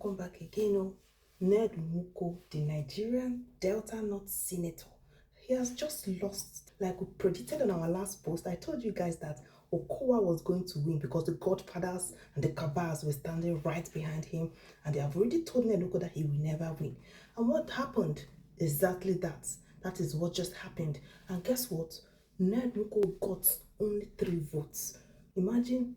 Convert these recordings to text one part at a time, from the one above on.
welcome back again. Ned Nwoko, the Nigerian Delta North Senator, he has just lost. Like we predicted on our last post, I told you guys that Okowa was going to win because the godfathers and the cabals were standing right behind him, and they have already told Ned Nwoko that he will never win. And what happened? Exactly that. That is what just happened. And guess what? Ned Nwoko got only 3 votes. Imagine,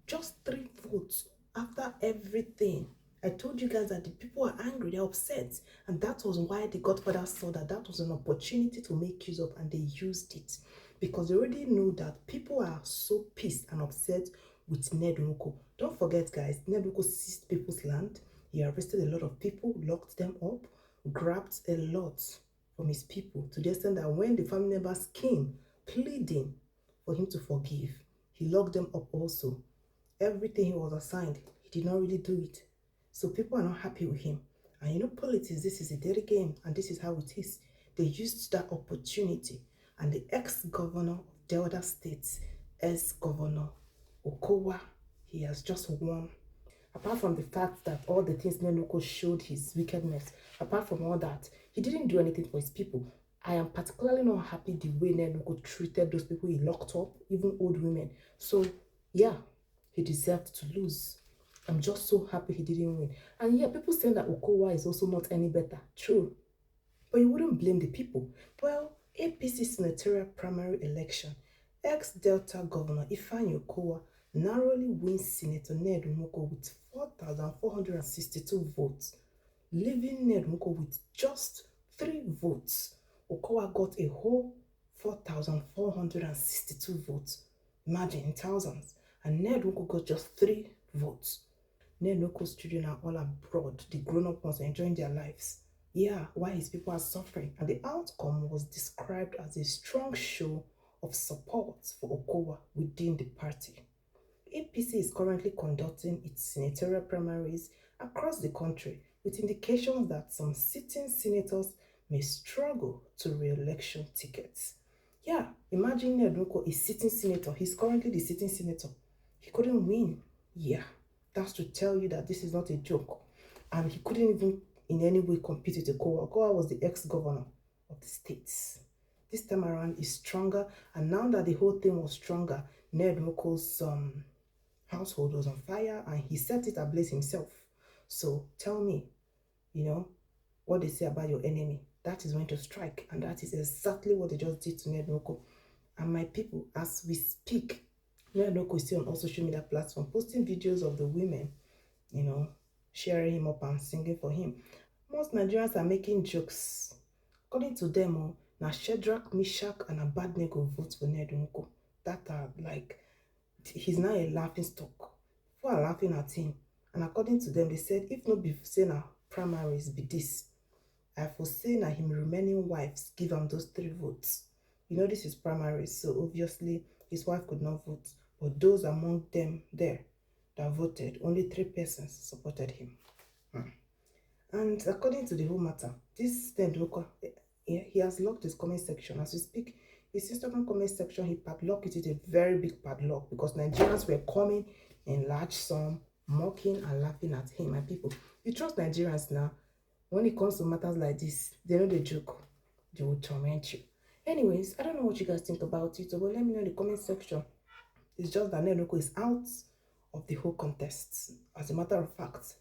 just 3 votes after everything. I told you guys that the people are angry, they're upset, and that was why the godfather saw that that was an opportunity to make use of, and they used it because they already know that people are so pissed and upset with Ned Nwoko. Don't forget, guys, Ned Nwoko seized people's land. He arrested a lot of people, locked them up, grabbed a lot from his people, to the extent that when the family members came pleading for him to forgive, he locked them up also. Everything he was assigned, he did not really do it. So people are not happy with him. And you know, politics, this is a dirty game, and this is how it is. They used that opportunity, and the ex-governor of Delta State, ex-governor Okowa, he has just won. Apart from the fact that all the things Ned Nwoko showed his wickedness, apart from all that, he didn't do anything for his people. I am particularly not happy the way Ned Nwoko treated those people he locked up, even old women. So, yeah, he deserved to lose. I'm just so happy he didn't win. And yeah, people saying that Okowa is also not any better. True. But you wouldn't blame the people. Well, APC senatorial primary election, ex-Delta governor Ifeanyi Okowa narrowly wins Senator Ned Nwoko with 4,462 votes, leaving Ned Nwoko with just 3 votes. Okowa got a whole 4,462 votes. Imagine, in thousands. And Ned Nwoko got just 3 votes. Ned Nwoko's children are all abroad. The grown-up ones are enjoying their lives. Yeah, while his people are suffering. And the outcome was described as a strong show of support for Okowa within the party. APC is currently conducting its senatorial primaries across the country, with indications that some sitting senators may struggle to re-election tickets. Yeah, imagine Ned Nwoko is sitting senator. He's currently the sitting senator. He couldn't win. Yeah, that's to tell you that this is not a joke. And he couldn't even in any way compete with Okowa. Okowa was the ex-governor of the states. This time around is stronger, and now that the whole thing was stronger, Ned Nwoko's household was on fire, and he set it ablaze himself. So tell me, you know, what they say about your enemy, that is when to strike, and that is exactly what they just did to Ned Nwoko. And my people, as we speak, Ned Nwoko is still on all social media platforms, posting videos of the women, you know, cheering him up and singing for him. Most Nigerians are making jokes. According to them, now Shadrach, Meshach, and Abednego vote for Ned Nwoko. That are like, he's now a laughing stock. People are laughing at him. And according to them, they said, if not be say na primaries be this, I foresee na him remaining wives give him those 3 votes. You know, this is primaries, so obviously his wife could not vote. But those among them there that voted, only 3 persons supported him. And according to the whole matter, this Ned Nwoko, he has locked his comment section. As we speak, his Instagram comment section, he padlocked it with a very big padlock because Nigerians were coming in large sum, mocking and laughing at him. And people, you trust Nigerians now. When it comes to matters like this, they know the joke. They will torment you. Anyways, I don't know what you guys think about it, but let me know in the comment section. It's just that Ned Nwoko is out of the whole contest. As a matter of fact,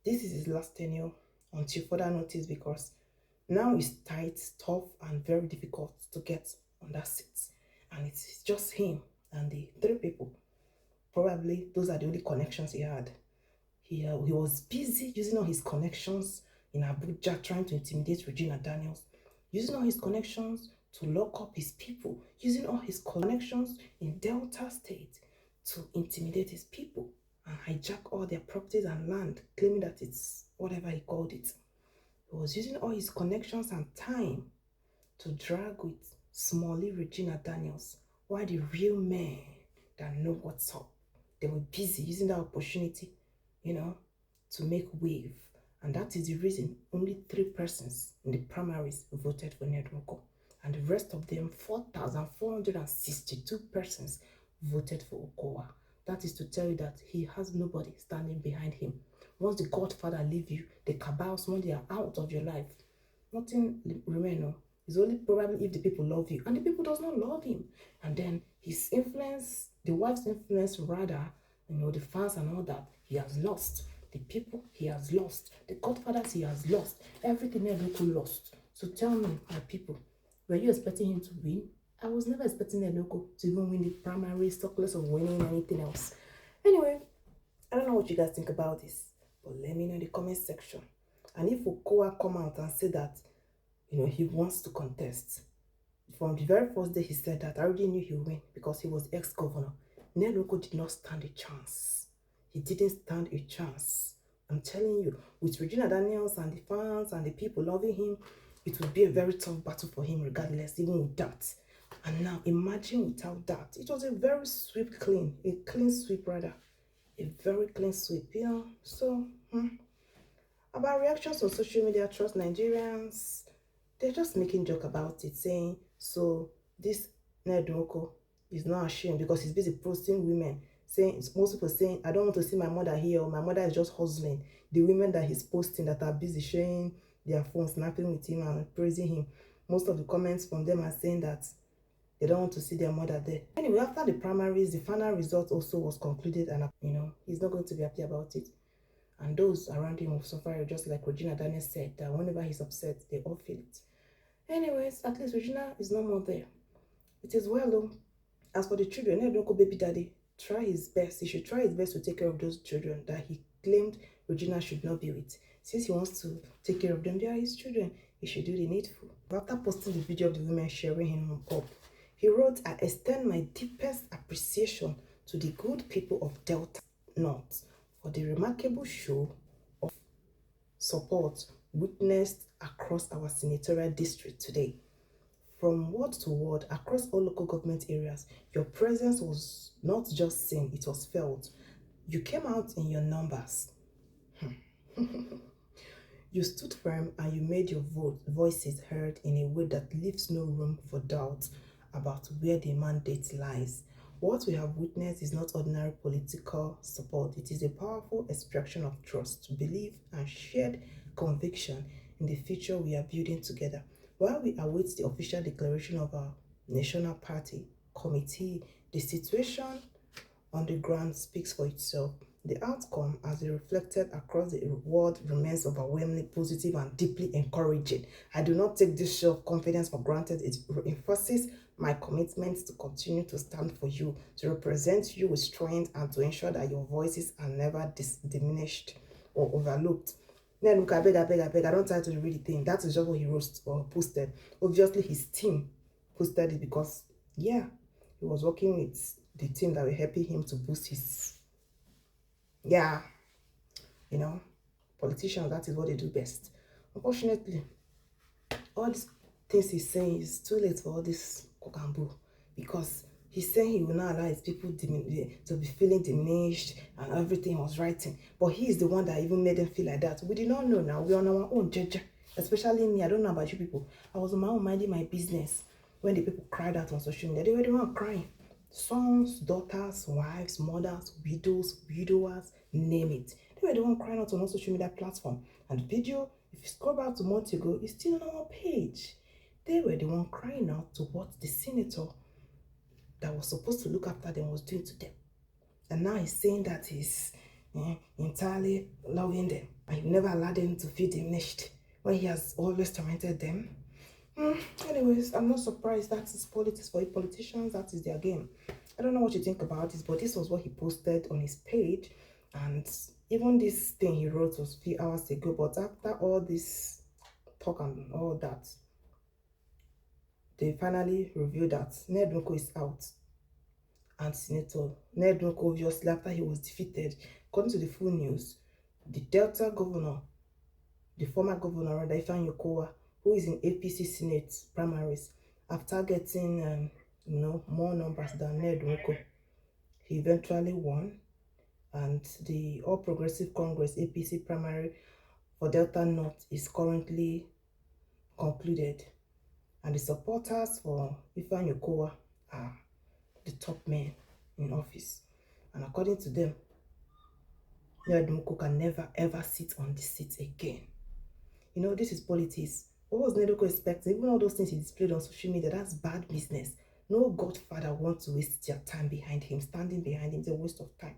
this is his last tenure until further notice, because now it's tight, tough, and very difficult to get on that seat. And it's just him and the 3 people. Probably those are the only connections he had. He was busy using all his connections in Abuja, trying to intimidate Regina Daniels, using all his connections to lock up his people, using all his connections in Delta State to intimidate his people and hijack all their properties and land, claiming that it's whatever he called it. He was using all his connections and time to drag with Smalley Regina Daniels, while the real men that know what's up, they were busy using that opportunity, you know, to make wave. And that is the reason only 3 persons in the primaries voted for Ned Nwoko. And the rest of them, 4,462 persons, voted for Okowa. That is to tell you that he has nobody standing behind him. Once the godfather leave you, the cabals, when they are out of your life, nothing remain. No. It's only probably if the people love you, and the people does not love him. And then his influence, the wife's influence rather, the fans and all that, he has lost. The people he has lost. The godfathers he has lost. Everything Ned Nwoko lost. So tell me, my people, were you expecting him to win? I was never expecting Ned Nwoko to even win the primary, talk less of winning anything else. Anyway, I don't know what you guys think about this, but let me know in the comment section. And if Okowa come out and say that, he wants to contest, from the very first day he said that, I already knew he would win because he was ex-governor. Ned Nwoko did not stand a chance. He didn't stand a chance. I'm telling you, with Regina Daniels and the fans and the people loving him, it would be a very tough battle for him regardless, even with that. And now, imagine without that. It was a very clean sweep rather. A very clean sweep, So, about reactions on social media, trust Nigerians, they're just making joke about it, saying, so this Ned Nwoko is not ashamed because he's busy posting women, saying, most people saying, I don't want to see my mother here, or my mother is just hustling. The women that he's posting that are busy showing their phones, snapping with him and praising him, most of the comments from them are saying that they don't want to see their mother there. Anyway, after the primaries, the final result also was concluded, and he's not going to be happy about it. And those around him will suffer, just like Regina Daniels said, that whenever he's upset, they all feel it. Anyways, at least Regina is no more there. It is well though. As for the children, Ned Nwoko baby daddy, try his best. He should try his best to take care of those children that he claimed Regina should not be with. Since he wants to take care of them, they are his children. He should do the needful. After posting the video of the women sharing him up, he wrote, I extend my deepest appreciation to the good people of Delta North for the remarkable show of support witnessed across our senatorial district today. From word to word, across all local government areas, your presence was not just seen, it was felt. You came out in your numbers. You stood firm and you made your voices heard in a way that leaves no room for doubt about where the mandate lies. What we have witnessed is not ordinary political support. It is a powerful expression of trust, belief, and shared conviction in the future we are building together. While we await the official declaration of our national party committee, the situation on the ground speaks for itself. The outcome, as it reflected across the world, remains overwhelmingly positive and deeply encouraging. I do not take this show of confidence for granted. It reinforces my commitment to continue to stand for you, to represent you with strength, and to ensure that your voices are never diminished or overlooked. Then look, I beg, I don't try to read the thing. That is just what he wrote or posted. Obviously, his team posted it because, yeah, he was working with the team that were helping him to boost his, politicians, that is what they do best. Unfortunately, all these things he's saying is too late for all this kokambu, because he's saying he will not allow his people to be feeling diminished and everything was writing. But he is the one that even made them feel like that. We did not know now. We're on our own, Jeja. Especially me. I don't know about you people. I was on my own minding my business when the people cried out on social media. They were the one crying. Sons, daughters, wives, mothers, widows, widowers, name it. They were the one crying out on our social media platform. And the video, if you scroll back to months ago, it's still on our page. They were the one crying out to what the senator that was supposed to look after them was doing to them. And now he's saying that he's entirely loving them and he never allowed them to feel diminished when he has always tormented them. Anyways, I'm not surprised. That is politics for politicians. That is their game. I don't know what you think about this, but this was what he posted on his page. And even this thing he wrote was a few hours ago. But after all this talk and all that, they finally revealed that Ned Nwoko is out. And Senator Ned Nwoko, obviously, after he was defeated, according to the full news, the Delta governor, the former governor, rather, Okowa, who is in APC Senate primaries, after getting more numbers than Ned Nwoko, he eventually won. And the All Progressive Congress APC primary for Delta North is currently concluded. And the supporters for Okowa are the top men in office. And according to them, Ned Nwoko can never ever sit on the seat again. You know, this is politics. What was Ned Nwoko expecting? Even all those things he displayed on social media, that's bad business. No godfather wants to waste their time behind him, standing behind him. It's a waste of time.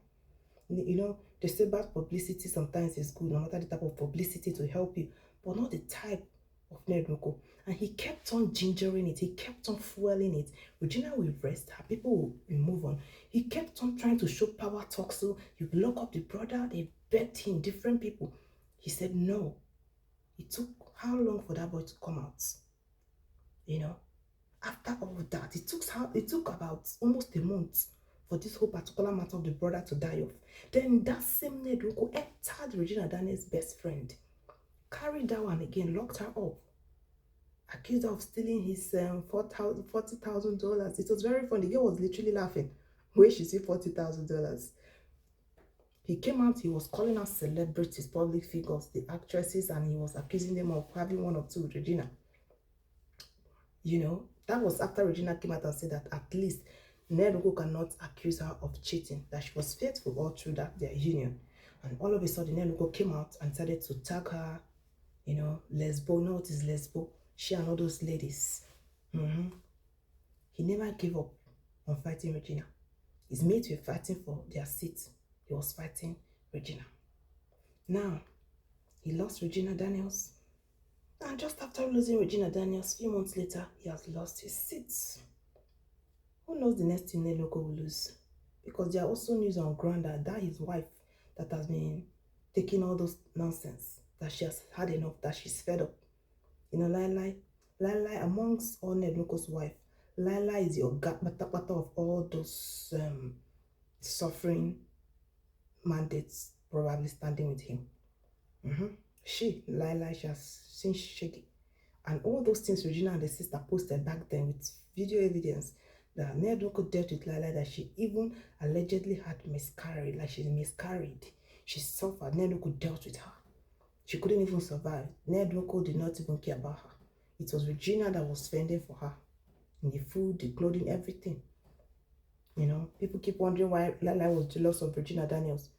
You know, they say bad publicity sometimes is good, no matter the type of publicity to help you, but not the type of Ned Nwoko. And he kept on gingering it, he kept on fueling it. Regina will rest, her people will move on. He kept on trying to show power talk, so you lock up the brother, they begged him, different people. He said no. It took how long for that boy to come out? You know, after all of that, it took about almost a month for this whole particular matter of the brother to die off. Then that same Ned Nwoko entered Regina Daniels' best friend, carried that one again, locked her up, accused her of stealing his $40,000. It was very funny. The girl was literally laughing when she said $40,000. He came out, he was calling out celebrities, public figures, the actresses, and he was accusing them of having one or two with Regina. You know, that was after Regina came out and said that at least Ned Nwoko cannot accuse her of cheating, that she was faithful all through that their union. And all of a sudden, Ned Nwoko came out and started to tag her, you know, lesbo. You know what is lesbo? She and all those ladies. He never gave up on fighting Regina. His mates were fighting for their seats. He was fighting Regina. Now, he lost Regina Daniels. And just after losing Regina Daniels, a few months later, he has lost his seats. Who knows the next thing Ned Nwoko will lose? Because there are also news on ground that his wife that has been taking all those nonsense, that she has had enough, that she's fed up. You know, Lai, amongst all Ned Nwoko's wife, Lai is the patapata of all those suffering mandates probably standing with him. She has seen shaggy. And all those things Regina and the sister posted back then with video evidence that Ned Nwoko dealt with Lila, that she even allegedly had miscarried, like she miscarried. She suffered. Ned Nwoko dealt with her. She couldn't even survive. Ned Nwoko did not even care about her. It was Regina that was fending for her. In the food, the clothing, everything. You know, people keep wondering why Lila was jealous of Regina Daniels.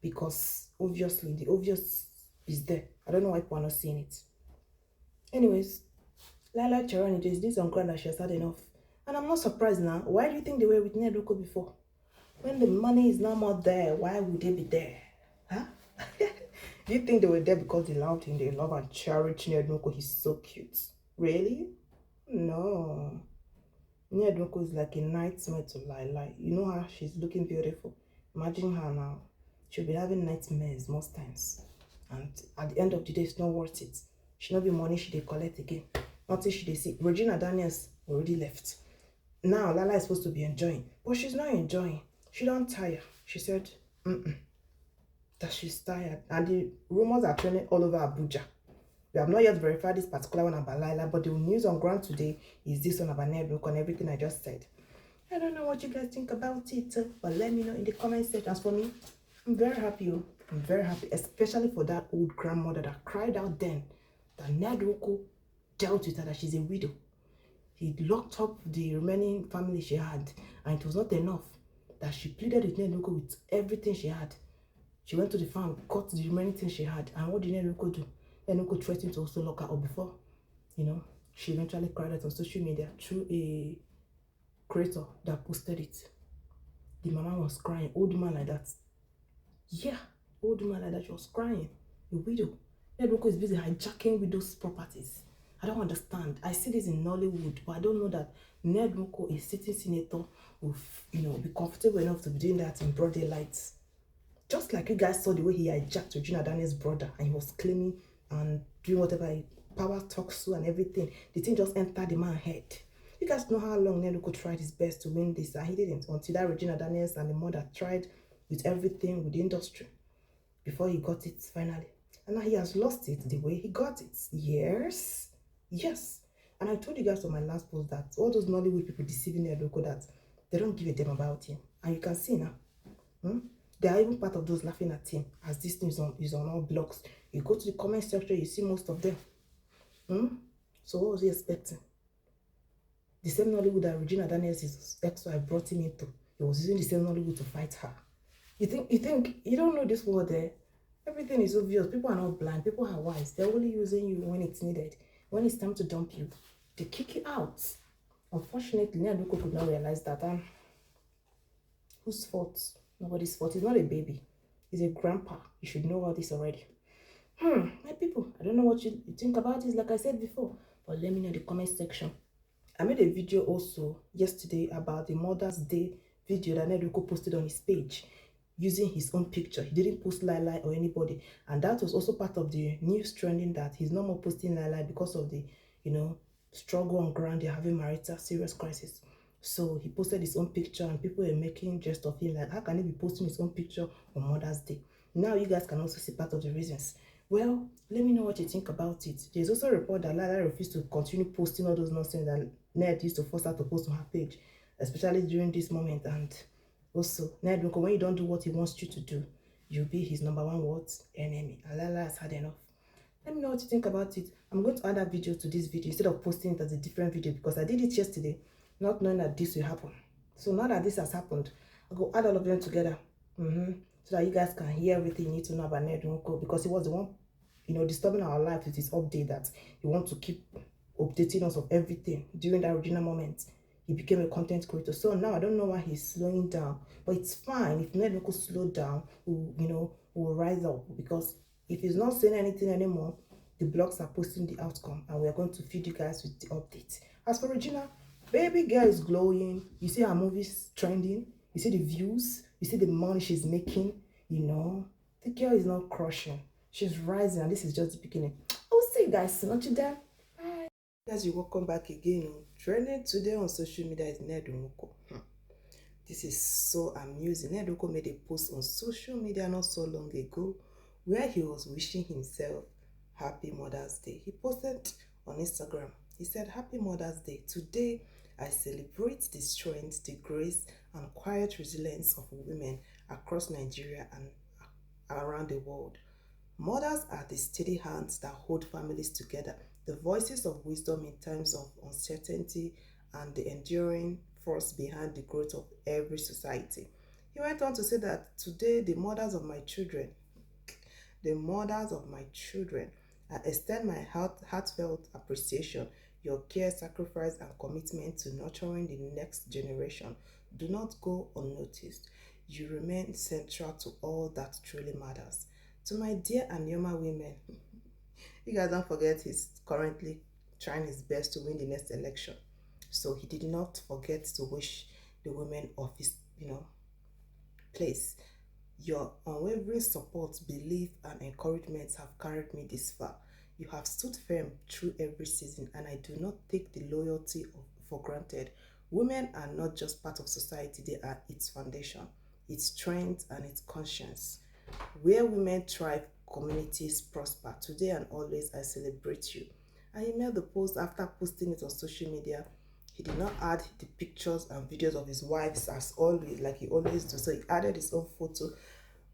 Because obviously, the obvious is there. I don't know why people are not seeing it. Anyways, Lila Cheroni, there's this on ground that she has had enough. And I'm not surprised now. Why do you think they were with Ned Nwoko before? When the money is no more there, why would they be there? Huh? Do you think they were there because they loved him? They love and cherish Ned Nwoko. He's so cute. Really? No. Ned Nwoko is like a nightmare to Lila. You know how she's looking beautiful. Imagine her now. She'll be having nightmares most times. And at the end of the day, it's not worth it. She not be money she they collect again. Nothing she they see. Regina Daniels already left. Now Lala is supposed to be enjoying, but she's not enjoying. She don't tire. She said, that she's tired. And the rumors are trending all over Abuja. We have not yet verified this particular one about Lila, but the news on ground today is this one about Ned Nwoko and everything I just said. I don't know what you guys think about it, but let me know in the comment section. As for me, I'm very happy. I'm very happy, especially for that old grandmother that cried out then that Ned Nwoko dealt with her, that she's a widow. He locked up the remaining family she had, and it was not enough, that she pleaded with Ned Nwoko with everything she had. She went to the farm, got the remaining things she had, and what did Ned Nwoko do? Ned Nwoko threatened to also lock her up before, you know, she eventually cried out on social media through a creator that posted it. The mama was crying, old man like that. Yeah, old man like that, she was crying. A widow. Ned Nwoko is busy hijacking widows' properties. I don't understand. I see this in Nollywood, but I don't know that Ned Nwoko, a sitting senator, will, be comfortable enough to be doing that in broad daylight. Just like you guys saw the way he hijacked Regina Daniels' brother, and he was claiming and doing whatever he power talks to and everything. The thing just entered the man's head. You guys know how long Ned Nwoko tried his best to win this, and he didn't, until that Regina Daniels and the mother tried with everything with the industry before he got it finally. And now he has lost it the way he got it. Yes. And I told you guys on my last post that all those Nollywood people deceiving Ned Nwoko, that they don't give a damn about him. And you can see now. They are even part of those laughing at him, as this news is on all blogs. You go to the comment section, you see most of them. So what was he expecting? The same Nollywood that Regina Daniels' ex-wife brought him into, he was using the same Nollywood to fight her. You think you don't know this world there? Everything is obvious. People are not blind. People are wise. They're only using you when it's needed. When it's time to dump you, they kick you out. Unfortunately, Ned Nwoko could not realize that. Whose fault? Nobody's fault. He's not a baby. He's a grandpa. You should know all this already. My people, I don't know what you think about this, like I said before, but let me know in the comment section. I made a video also yesterday about the Mother's Day video that Ned Nwoko posted on his page using his own picture. He didn't post Lila or anybody, and that was also part of the news trending that he's no more posting Lila because of the, struggle on ground. They're having marital serious crisis. So he posted his own picture, and people were making jest of him like, how can he be posting his own picture on Mother's Day? Now you guys can also see part of the reasons. Well, let me know what you think about it. There's also a report that Lala refused to continue posting all those nonsense that Ned used to force her to post on her page, especially during this moment. And also, Ned Nwoko, when you don't do what he wants you to do, you'll be his number one what? Enemy. And Lala has had enough. Let me know what you think about it. I'm going to add a video to this video instead of posting it as a different video because I did it yesterday, not knowing that this will happen. So now that this has happened, I'll go add all of them together. So that you guys can hear everything you need to know about Ned Nwoko, because he was the one, disturbing our life with his update that he wants to keep updating us of everything during that Regina moment. He became a content creator. So now I don't know why he's slowing down, but it's fine. If Ned Nwoko slow down, we'll rise up, because if he's not saying anything anymore, the blogs are posting the outcome, and we're going to feed you guys with the update. As for Regina, baby girl is glowing. You see her movies trending. You see the views. You see the money she's making. The girl is not crushing. She's rising, and this is just the beginning. I'll see you guys soon. Until then, bye. Guys, you're welcome back again. Trending today on social media is Ned Nwoko. This is so amusing. Ned Nwoko made a post on social media not so long ago where he was wishing himself Happy Mother's Day. He posted on Instagram. He said, Happy Mother's Day. Today, I celebrate the strength, the grace, and quiet resilience of women across Nigeria and around the world. Mothers are the steady hands that hold families together, the voices of wisdom in times of uncertainty, and the enduring force behind the growth of every society. He went on to say that today, the mothers of my children, I extend my heartfelt appreciation. Your care, sacrifice, and commitment to nurturing the next generation do not go unnoticed. You remain central to all that truly matters. To my dear Anyoma women, you guys don't forget he's currently trying his best to win the next election. So he did not forget to wish the women of his, place. Your unwavering support, belief, and encouragement have carried me this far. You have stood firm through every season, and I do not take the loyalty for granted. Women are not just part of society, they are its foundation, its strength, and its conscience. Where women thrive, communities prosper. Today and always, I celebrate you. And he made the post after posting it on social media. He did not add the pictures and videos of his wives as always, like he always does. So he added his own photo.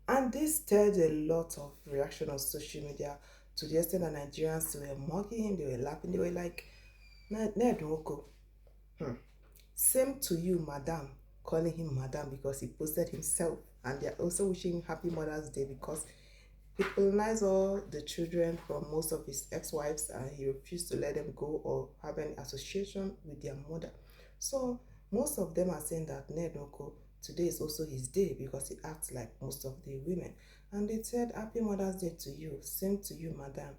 And this stirred a lot of reaction on social media, to the extent that Nigerians were mocking him, they were laughing, they were like, Ned Nwoko, same to you, madam, calling him madam because he posted himself. And they're also wishing him Happy Mother's Day because he colonized all the children from most of his ex-wives, and he refused to let them go or have any association with their mother. So most of them are saying that Ned Nwoko, today is also his day because he acts like most of the women. And they said, Happy Mother's Day to you. Same to you, madam.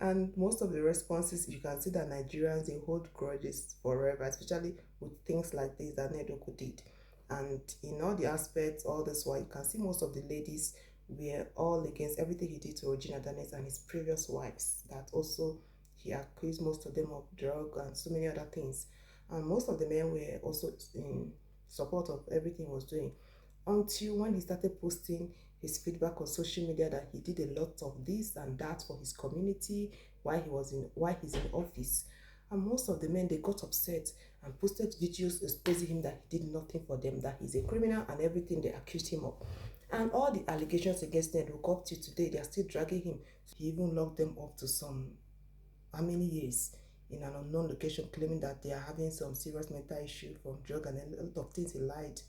And most of the responses, you can see that Nigerians, they hold grudges forever, especially with things like this that Ned Nwoko did. And in all the aspects, all this while, you can see most of the ladies were all against everything he did to Regina and his previous wives. That also, he accused most of them of drug and so many other things. And most of the men were also in support of everything he was doing, until when he started posting his feedback on social media that he did a lot of this and that for his community while he's in office. And most of the men, they got upset and posted videos exposing him that he did nothing for them, that he's a criminal and everything they accused him of. And all the allegations against Ned Nwoko up to today, they are still dragging him. He even locked them up to how many years in an unknown location, claiming that they are having some serious mental issue from drug and a lot of things he lied.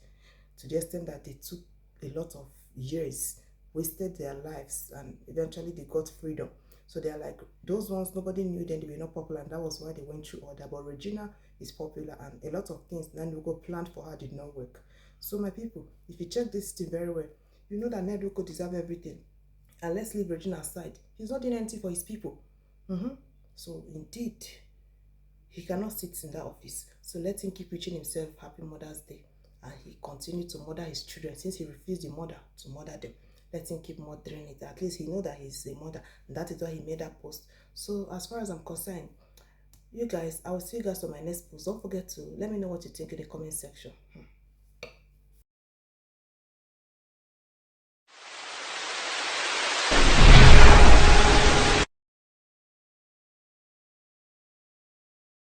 to the extent that they took a lot of years, wasted their lives, and eventually they got freedom. So they're like, those ones, nobody knew them, they were not popular, and that was why they went through all that. But Regina is popular, and a lot of things Ned Nwoko planned for her did not work. So my people, if you check this thing very well, you know that Ned Nwoko deserves everything. And let's leave Regina aside. He's not doing anything for his people. So indeed, he cannot sit in that office. So let him keep wishing himself Happy Mother's Day. And he continued to mother his children since he refused the mother to mother them. Let him keep mothering it. At least he know that he's a mother. And that is why he made that post. So as far as I'm concerned, you guys, I will see you guys on my next post. Don't forget to let me know what you think in the comment section.